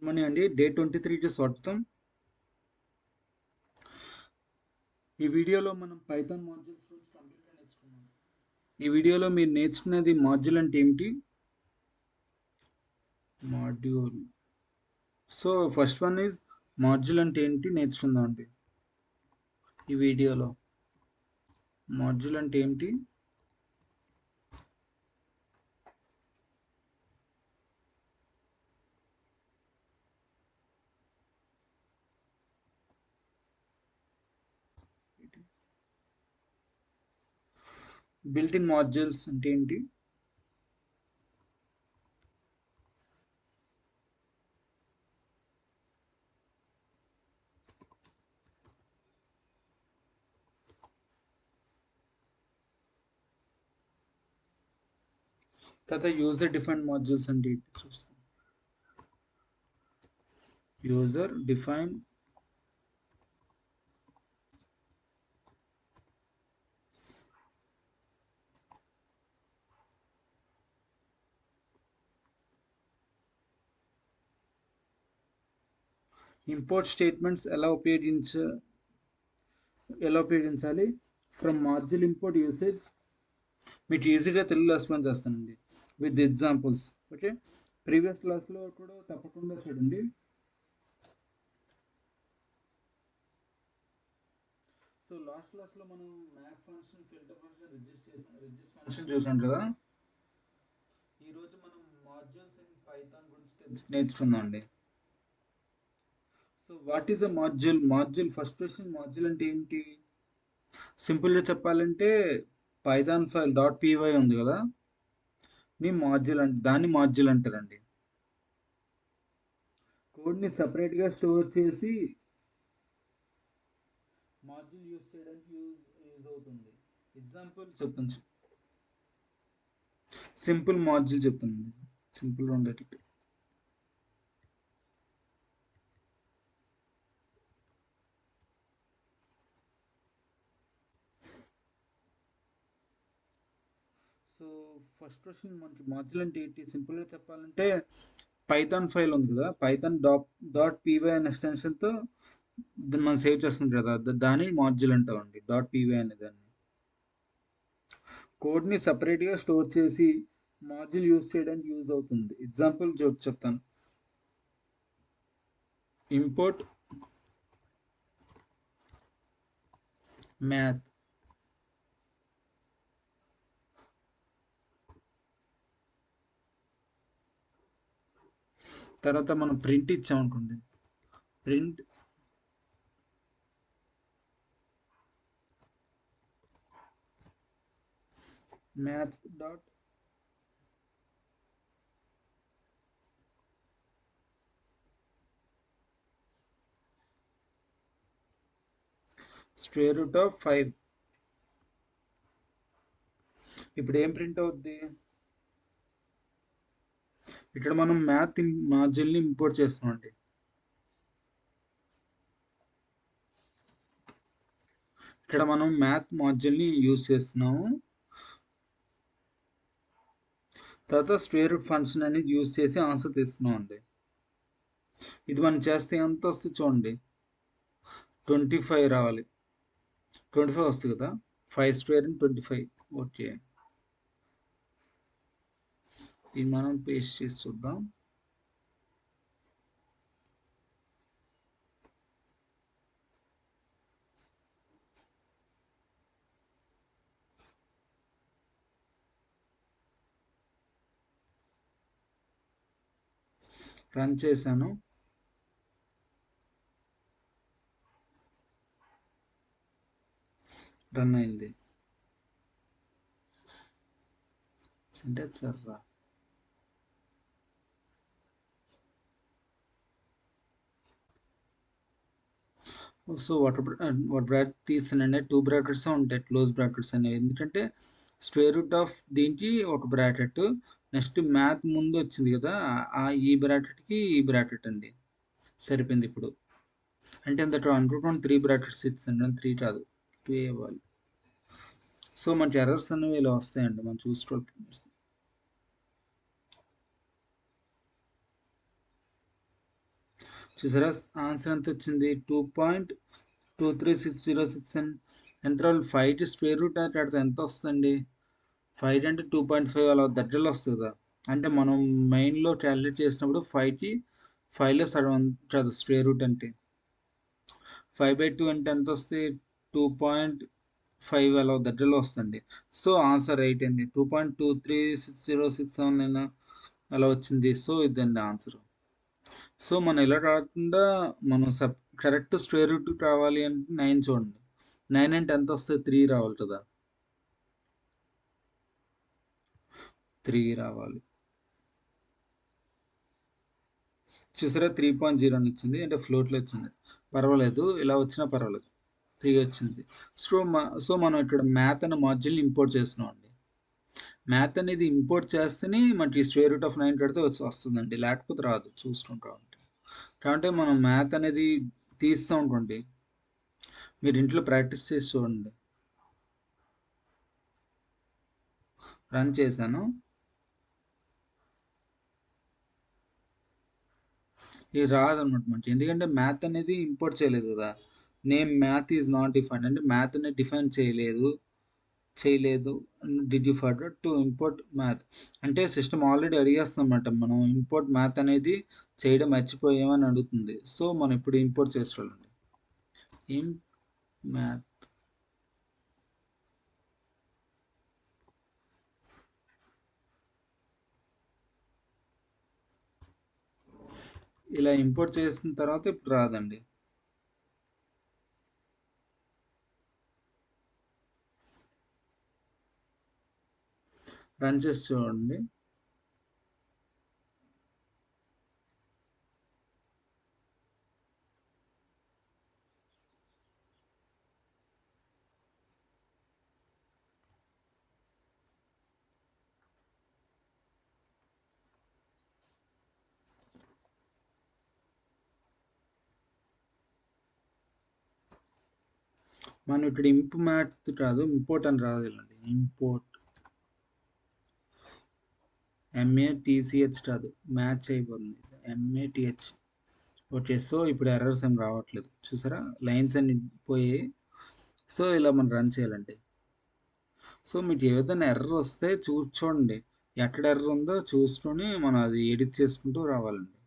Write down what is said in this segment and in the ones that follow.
Money అండి day 23కి స్వాగతం. ఈ వీడియోలో మనం పైథాన్ మాడ్యూల్స్ గురించి కంప్లీట్గా నేర్చుకున్నాం. ఈ వీడియోలో మీరు నేర్చుకునేది మాడ్యూల్ అంటే ఏమిటి? Module. So first one is module అంటే ఏంటి నేర్చుకుందాం అండి. ఈ వీడియోలో మాడ్యూల్ అంటే ఏంటి, బిల్ట్ ఇన్ మాడ్యూల్స్ అంటే ఏంటి, తర్వాత యూజర్ డిఫైన్డ్ మాడ్యూల్స్ అంటే ఏంటి చూస్తాం. యూజర్ డిఫైన్ ఇంపోర్ట్ స్టేట్మెంట్స్ ఎలా ఉపయోగించాలి. ఫ్రమ్ మాడ్యూల్ ఇంపోర్ట్ యూసేజ్ మీకు ఈజీగా తెలుగులో ఎక్స్ప్లెయిన్ చేస్తానండి విత్ ఎగ్జాంపుల్స్. ఓకే, ప్రీవియస్ క్లాస్లో కూడా తప్పకుండా చూడండి. సో లాస్ట్ క్లాస్లో మనం map function, filter function, resist function చూసాం కదా. ఈరోజు మనం మాడ్యూల్స్ ఇన్ పైథాన్ గురించి నేర్చుకుందాం అండి. So what is a module? Module first question, module అంటే ఏంటి? సింపుల్గా చెప్పాలంటే పైథాన్ ఫైల్ .py ఉంది కదా, దాన్ని మాడ్యూల్ అంటారండి. కోడ్ని సపరేట్గా స్టోర్ చేసి మాడ్యూల్ యూజ్ చేయడానికి యూజ్ అవుతుంది. ఎగ్జాంపుల్ చెప్తాను, సింపుల్ మాడ్యూల్ చెప్తానండి, సింపుల్గా ఉండేటట్టు. సో ఫస్ట్ క్వశ్చన్ మనకి మాడ్యూల్ అంటే ఏంటి సింపుల్గా చెప్పాలంటే పైథాన్ ఫైల్ ఉంది కదా, పైథాన్ .py అనే ఎక్స్టెన్షన్తో మనం సేవ్ చేస్తుంది కదా, దాన్ని మాడ్యూల్ అంటామండి. .py అనే దాన్ని కోడ్ని సపరేట్గా స్టోర్ చేసి మాడ్యూల్ యూజ్ చేయడానికి యూజ్ అవుతుంది. ఎగ్జాంపుల్ చెప్తాను. ఇంపోర్ట్ మ్యాథ్, తర్వాత మనం ప్రింట్ ఇచ్చామనుకోండి, print math dot square root of 5. ఇప్పుడు ఏం ప్రింట్ అవుద్ది? ఇక్కడ మనం మ్యాథ్ మాడ్యూల్ని ఇంపోర్ట్ చేస్తున్నామండి. ఇక్కడ మనం మ్యాథ్ మాడ్యూల్ని యూజ్ చేస్తున్నాము. తర్వాత స్క్వేర్ రూట్ ఫంక్షన్ అనేది యూజ్ చేసి ఆన్సర్ తీస్తున్నాం అండి. ఇది మనం చేస్తే ఎంత వస్తుంది చూడండి, 25 రావాలి. 25 వస్తుంది కదా, 5 స్క్వేర్ అండ్ 25. ఓకే, ఇది మనం పేస్ట్ చేసి చూద్దాం. రన్ చేశాను, రన్ అయింది. Syntax error. So what bracket తీసానండి, 2 బ్రాకెట్స్ ఉంటాయి, క్లోజ్ బ్రాకెట్స్ అనేవి. ఎందుకంటే స్క్వేర్ రూట్ ఆఫ్ దీనికి ఒక బ్రాకెట్, నెక్స్ట్ మ్యాథ్ ముందు వచ్చింది కదా, ఈ బ్రాకెట్కి ఈ బ్రాకెట్ అండి, సరిపోయింది. ఇప్పుడు అంటే ఎంత అనుకుంటున్నాను, 3 బ్రాకెట్స్ ఇచ్చాను, 3 కాదు 2 ఇవ్వాలి. సో మనకి ఎర్రర్స్ అనేవి ఇలా వస్తాయండి, మనం చూసుకోవాలి. చూసారా ఆన్సర్ ఎంత వచ్చింది? 2.23606 అని ఎంత రావాలి? 5 స్క్వేర్ రూట్ అంటే అడితే ఎంత వస్తుందండి? 5 అంటే 2.5 అలా దగ్గరలో వస్తుంది కదా. అంటే మనం మెయిన్లో క్యాలిక్యులేట్ చేసినప్పుడు 5కి 5లో సగం ఉంటుంది స్క్వేర్ రూట్ అంటే. 5/2 అంటే ఎంత వస్తుంది? 2.5 అలా దగ్గరలో వస్తుంది. సో ఆన్సర్ రైట్ అండి. 2.23606 అలా వచ్చింది. సో ఇదండి ఆన్సర్. సో మనం ఇలా కాకుండా మనం కరెక్ట్ స్క్వేర్ రూట్ రావాలి అంటే 9 చూడండి. 9 అంటే ఎంత వస్తుంది? 3 రావాలి కదా. 3 రావాలి. చూసారా 3.0 అని వచ్చింది. అంటే ఫ్లోట్లో వచ్చింది. పర్వాలేదు, ఇలా వచ్చినా పర్వాలేదు. 3 వచ్చింది. సో మనం ఇక్కడ మ్యాథ్ అనే మాడ్యూల్ని ఇంపోర్ట్ చేస్తున్నాం అండి. మ్యాథ్ అనేది ఇంపోర్ట్ చేస్తేనే మనకి స్క్వేర్ రూట్ ఆఫ్ 9 కడితే వస్తుందండి. లేకపోతే రాదు. చూసుకుంటా ఉంటే కాబట్టి మనం మ్యాథ్ అనేది తీస్తూ ఉంటుంది. మీరు ఇంట్లో ప్రాక్టీస్ చేసి చూడండి. రన్ చేశాను. ఇది రాదనమాట మనకి. ఎందుకంటే మ్యాథ్ అనేది ఇంపోర్ట్ చేయలేదు కదా. Name math is not defined అంటే మ్యాథ్ అనేది డిఫైన్ చేయలేదు. Did you forget to import math అంటే సిస్టమ్ ఆల్రెడీ అడిగేస్తుందన్నమాట. మనం ఇంపోర్ట్ మ్యాథ్ అనేది చేయడం మర్చిపోయామని అడుగుతుంది. సో మనం ఇప్పుడు ఇంపోర్ట్ చేసుకోవాలండి. ఇన్ మ్యాథ్ ఇలా ఇంపోర్ట్ చేసిన తర్వాత ఇప్పుడు రాదండి. రన్ చేసి చూడండి. మనం ఇక్కడ మ్యాథ్ కాదు, ఇంపోర్ట్ అని రాదండి. ఇంపోర్ట్ MATCH కాదు, మ్యాచ్ అయిపోతుంది. MATH. ఓకే. సో ఇప్పుడు ఎర్రర్స్ ఏం రావట్లేదు. చూసారా లైన్స్ అన్ని పోయాయి. సో ఇలా మనం రన్ చేయాలండి. సో మీకు ఏదైనా ఎర్రర్ వస్తే చూడండి. ఎక్కడ ఎర్రర్ ఉందో చూసుకొని మనం అది ఎడిట్ చేసుకుంటూ రావాలండి.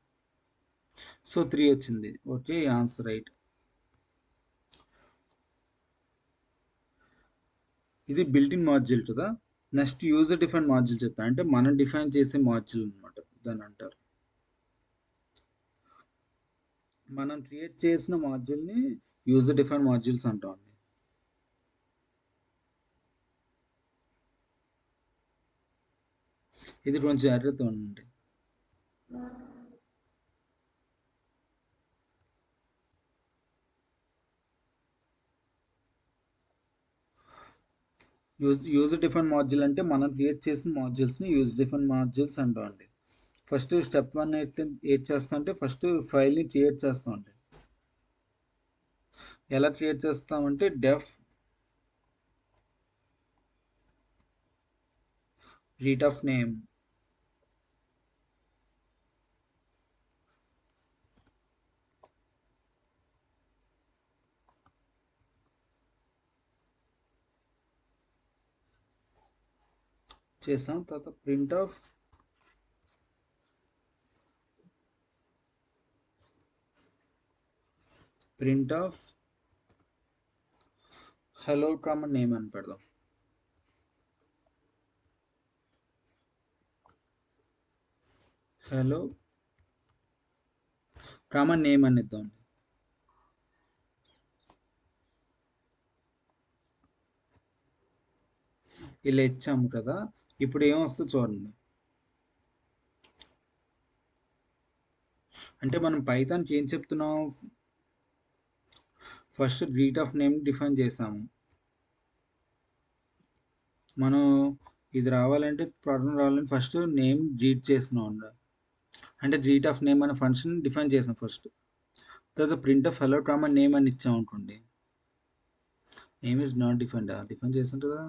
సో 3 వచ్చింది. Okay, answer right. ఇది బిల్ట్-ఇన్ మాడ్యూల్ కదా. నెక్స్ట్ యూజర్ డిఫైన్ మాడ్యూల్ చెప్తాను. అంటే మనం డిఫైన్ చేసే మాడ్యూల్ అనమాట దాన్ని అంటారు. మనం క్రియేట్ చేసిన మాడ్యూల్ని యూజర్ డిఫైన్ మాడ్యూల్స్ అంటాం అండి. ఇది కొంచెం జాగ్రత్త ఉండండి. యూజర్ డిఫైన్ మాడ్యూల్ అంటే మనం క్రియేట్ చేసిన మాడ్యూల్స్ని యూజర్ డిఫైన్ మాడ్యూల్స్ అంటాం అండి. ఫస్ట్ స్టెప్ 1 ఏం చేస్తాం అంటే ఫస్ట్ ఫైల్ని క్రియేట్ చేస్తాం అండి. ఎలా క్రియేట్ చేస్తామంటే డెఫ్ రీడ్ ఆఫ్ నేమ్ చేసాం. తర్వాత print of hello common name అని పెడదాం. హలో కామన్ నేమ్ అని ఇద్దాం. ఇలా ఇచ్చాము కదా. ఇప్పుడు ఏమొస్తుందో చూడండి. అంటే మనం పైథాన్కి ఏం చెప్తున్నాం? First greet of name define చేసాము. మనం ఇది రావాలంటే ప్రాబ్లం రావాలంటే ఫస్ట్ నేమ్ గ్రీట్ చేస్తున్నాం. అంటే గ్రీట్ ఆఫ్ నేమ్ అనే ఫంక్షన్ డిఫైన్ చేసాం ఫస్ట్. తర్వాత print of hello common name అని ఇచ్చాం అనుకోండి. Name is not defined. Define చేసాం కదా.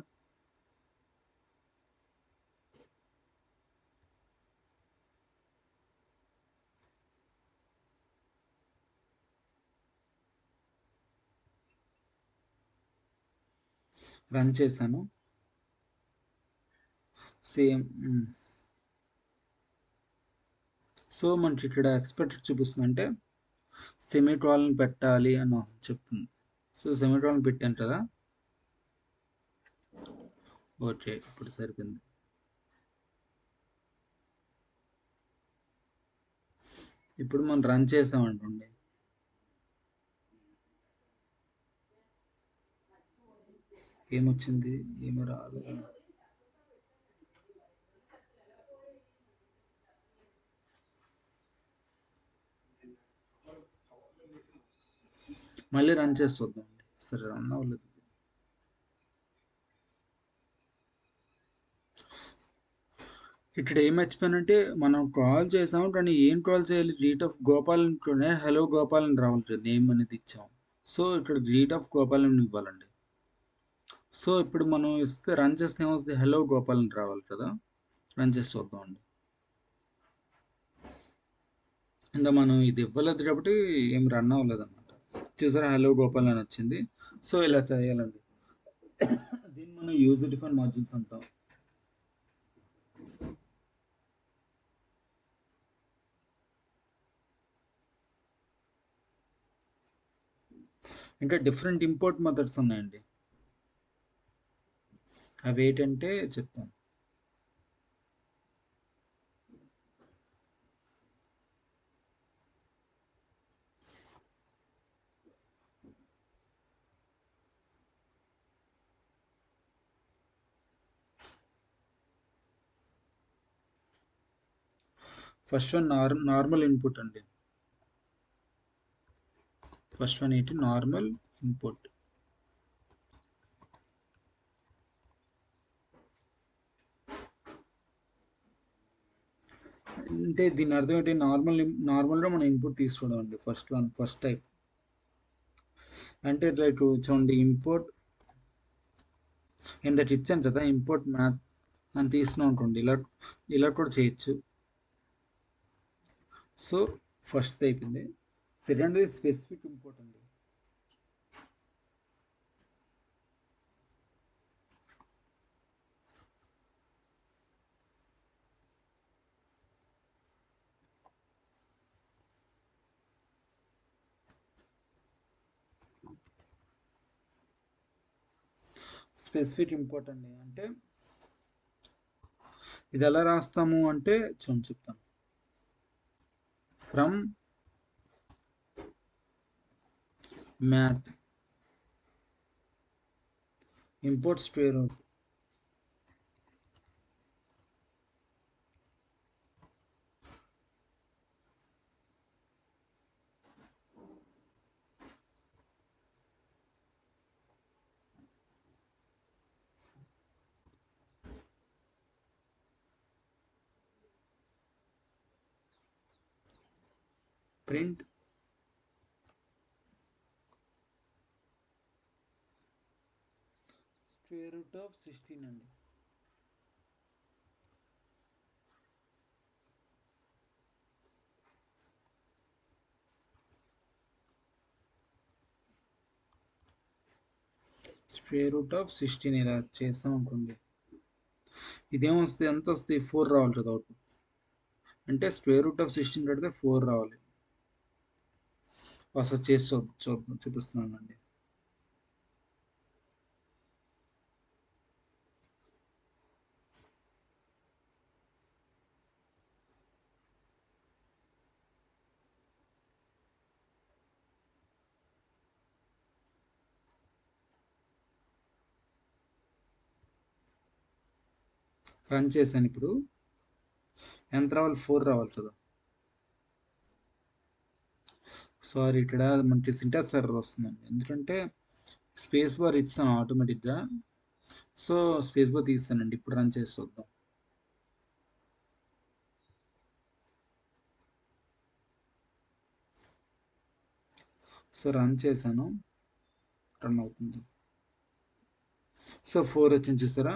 రన్ చేశాను. సేమ్. సో మనకి ఇక్కడ ఎక్స్పెక్టెడ్ చూపిస్తుంది అంటే సెమీకోలన్ పెట్టాలి అని చెప్తుంది. సో సెమీకోలన్ పెట్టాను కదా. ఓకే, ఇప్పుడు సరిపోయింది. ఇప్పుడు మనం రన్ చేసామనుకోండి, ఏమొచ్చింది? ఏమి రాలేదు. మళ్ళీ రన్ చేసి చూద్దాం. సరే, రన్ అవ్వలేదు. ఇక్కడ ఏం మర్చిపోయానంటే మనం కాల్ చేసాం కానీ ఏం కాల్ చేయాలి? రీట్ ఆఫ్ గోపాల్ అనుకునే హలో గోపాల్ అని రావాలి, నేమ్ అనేది ఇచ్చాం. సో ఇక్కడ రీట్ ఆఫ్ గోపాల్ అని ఇవ్వాలండి. సో ఇప్పుడు మనం ఇస్తే రన్ చేస్తే ఏమవుతుంది? హలో గోపాల్ అని రావాలి కదా. రన్ చేసి చూద్దామండి. ఇంకా మనం ఇది ఇవ్వలేదు కాబట్టి ఏం రన్ అవ్వలేదు అనమాట. చూసారా, హలో గోపాల్ అని వచ్చింది. సో ఇలా చేయాలండి. దీన్ని మనం యూజర్ డిఫైన్ మాడ్యూల్స్ అంటాం. ఇంకా డిఫరెంట్ ఇంపోర్ట్ మెథడ్స్ ఉన్నాయండి. అవి ఏంటంటే చెప్తాను. ఫస్ట్ వన్ నార్మల్ ఇన్పుట్ అండి. ఫస్ట్ వన్ ఏంటి? Normal input. అంటే దీని అర్థం ఏంటి? నార్మల్గా మనం ఇన్పుట్ తీసుకోవడం అండి. ఫస్ట్ టైప్ అంటే లైక్ చూడండి, ఇంపోర్ట్ ఇంత ఇచ్చాను కదా, ఇంపోర్ట్ మ్యాథ్ అని తీసుకున్నాం అనుకోండి, ఇలా కూడా చేయొచ్చు. సో ఫస్ట్ అయిపోయింది. సెకండ్ స్పెసిఫిక్ ఇంపోర్ట్ అండి. స్పెసిఫిక్ ఇంపోర్ట్ అండి అంటే ఇది ఎలా రాస్తాము అంటే చూడండి చెప్తాను. From math import square root. Print square root of 16 అండి. స్క్వేర్ రూట్ ఆఫ్ 16 ఇలా చేస్తాం అనుకోండి, ఇదేమొస్తుంది? ఎంత వస్తుంది? 4 రావాలి కదా అవుట్పుట్. అంటే స్క్వేర్ రూట్ ఆఫ్ 16 పెడితే 4 రావాలి. ఒకసారి చేసి చూపిస్తున్నానండి. రన్ చేశాను. ఇప్పుడు ఎంత రావాలి? 4 రావాలి కదా. సారీ, ఇక్కడ మనకి సింటాక్స్ ఎర్రర్ వస్తుందండి. ఎందుకంటే స్పేస్ బార్ ఇస్తాను ఆటోమేటిక్గా. సో స్పేస్ బార్ తీస్తానండి. ఇప్పుడు రన్ చేసి చూద్దాం. సో రన్ చేశాను, రన్ అవుతుంది. సో 4 వచ్చింది చూస్తారా,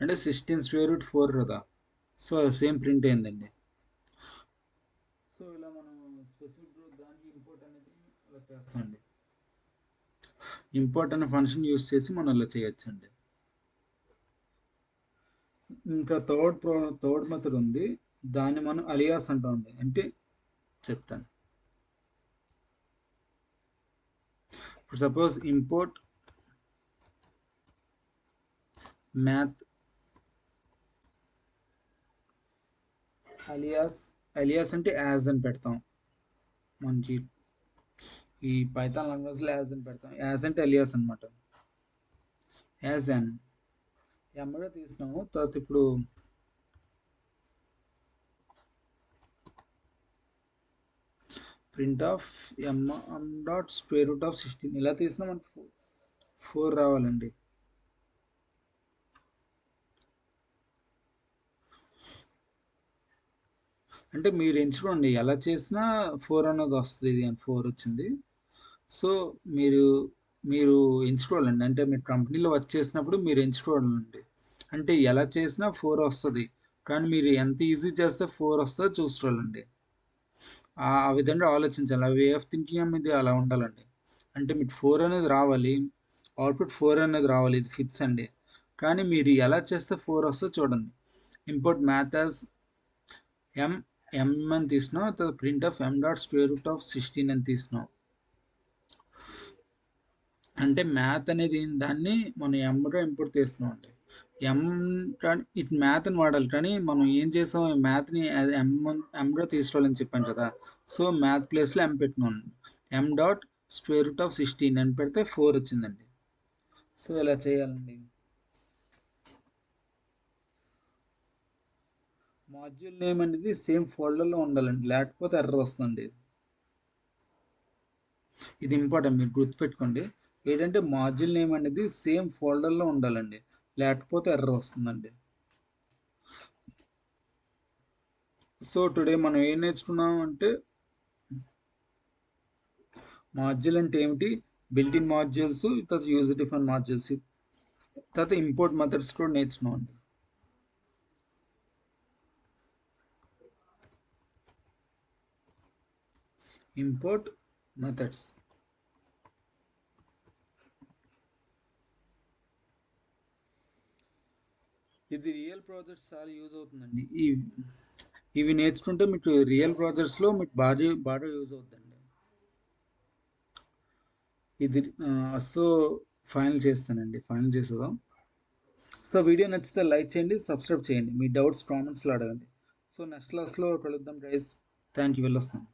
అంటే 16 స్క్వేర్ రూట్ 4 కదా. సో సేమ్ ప్రింట్ అయిందండి. సో ఇలా మనం స్పెసిఫిక్ దానికి ఇంపోర్ట్ అనేది అలా చేస్తామండి. ఇంపోర్ట్ అనే ఫంక్షన్ యూస్ చేసి మనం ఇలా చేయొచ్చండి. ఇంకా థర్డ్ మెథడ్ ఉంది. దాన్ని మనం అలియాస్ అంటామండి. అంటే చెప్తాను. ఇప్పుడు సపోజ్ ఇంపోర్ట్ మ్యాథ్ అలియాస్ అంటే యాజ్ అని పెడతాం. మంచి ఈ పైథాన్ లాంగ్వేజ్లో యాజ్ అని పెడతాం. యాజ్ అంటే అలియాస్ అనమాట. యాజ్ ఎన్ ఎమ్మడే తీసినాము. తర్వాత ఇప్పుడు print of M dot square root of 16 ఇలా తీసినా మనకు 4 రావాలండి. అంటే మీరు ఎంచుకోండి, ఎలా చేసినా 4 అన్నది వస్తుంది. ఇది 4 వచ్చింది. సో మీరు మీరు ఎంచుకోవాలండి. అంటే మీరు కంపెనీలో వర్క్ చేసినప్పుడు మీరు ఎంచుకోవాలండి. అంటే ఎలా చేసినా 4 వస్తుంది. కానీ మీరు ఎంత ఈజీ చేస్తే 4 వస్తుందో చూసుకోవాలండి. ఆ విధంగా ఆలోచించాలి. ఆ వే ఆఫ్ థింకింగ్ అనేది అలా ఉండాలండి. అంటే మీకు 4 అనేది రావాలి. అవుట్పుట్ 4 అనేది రావాలి. ఇది ఫిక్స్ అండి. కానీ మీరు ఎలా చేస్తే 4 వస్తుందో చూడండి. ఇంపోర్ట్ మ్యాథ్ యాజ్ ఎం ఎం అని తీసినాం. తర్వాత print of M dot square root of 16 అని తీసినాం. అంటే మ్యాథ్ అనేది దాన్ని మనం ఎంలో ఇంపోర్ట్ చేస్తున్నాం అండి. ఎం ఇటు మ్యాథ్ అని వాడాలి. కానీ మనం ఏం చేసాం, మ్యాథ్ని ఎంలో తీసుకోవాలని చెప్పాను కదా. సో మ్యాథ్ ప్లేస్లో ఎం పెట్టినాం. M dot square root of 16 అని పెడితే 4 వచ్చిందండి. సో ఇలా చేయాలండి. మాడ్యూల్ నేమ్ అనేది సేమ్ ఫోల్డర్లో ఉండాలండి, లేకపోతే ఎర్రర్ వస్తుంది. ఇది ఇంపార్టెంట్, మీరు గుర్తుపెట్టుకోండి. ఏంటంటే మాడ్యూల్ నేమ్ అనేది సేమ్ ఫోల్డర్లో ఉండాలండి, లేకపోతే ఎర్రర్ వస్తుందండి. సో టుడే మనం ఏం నేర్చుకున్నాం అంటే మాడ్యూల్ అంటే ఏమిటి, బిల్ట్ ఇన్ మాడ్యూల్స్, తర్వాత యూజర్ డిఫైన్ మాడ్యూల్స్, తర్వాత ఇంపోర్ట్ మెథడ్స్ కూడా నేర్చుకున్నాం అండి. ఇంపోర్ట్ మెథడ్స్ ఇది రియల్ ప్రాజెక్ట్స్ చాలా యూజ్ అవుతుందండి. ఇవి నేర్చుకుంటే మీకు రియల్ ప్రాజెక్ట్స్లో మీకు బాగా యూజ్ అవుతుందండి. ఇది సో ఫైనల్ చేస్తానండి, ఫైనల్ చేసేద్దాం. సో వీడియో నచ్చితే లైక్ చేయండి, సబ్స్క్రైబ్ చేయండి, మీ డౌట్స్ కామెంట్స్లో అడగండి. సో నెక్స్ట్ క్లాస్లో కలుద్దాం గైస్. థ్యాంక్ యూ, వెళ్ళొస్తాను.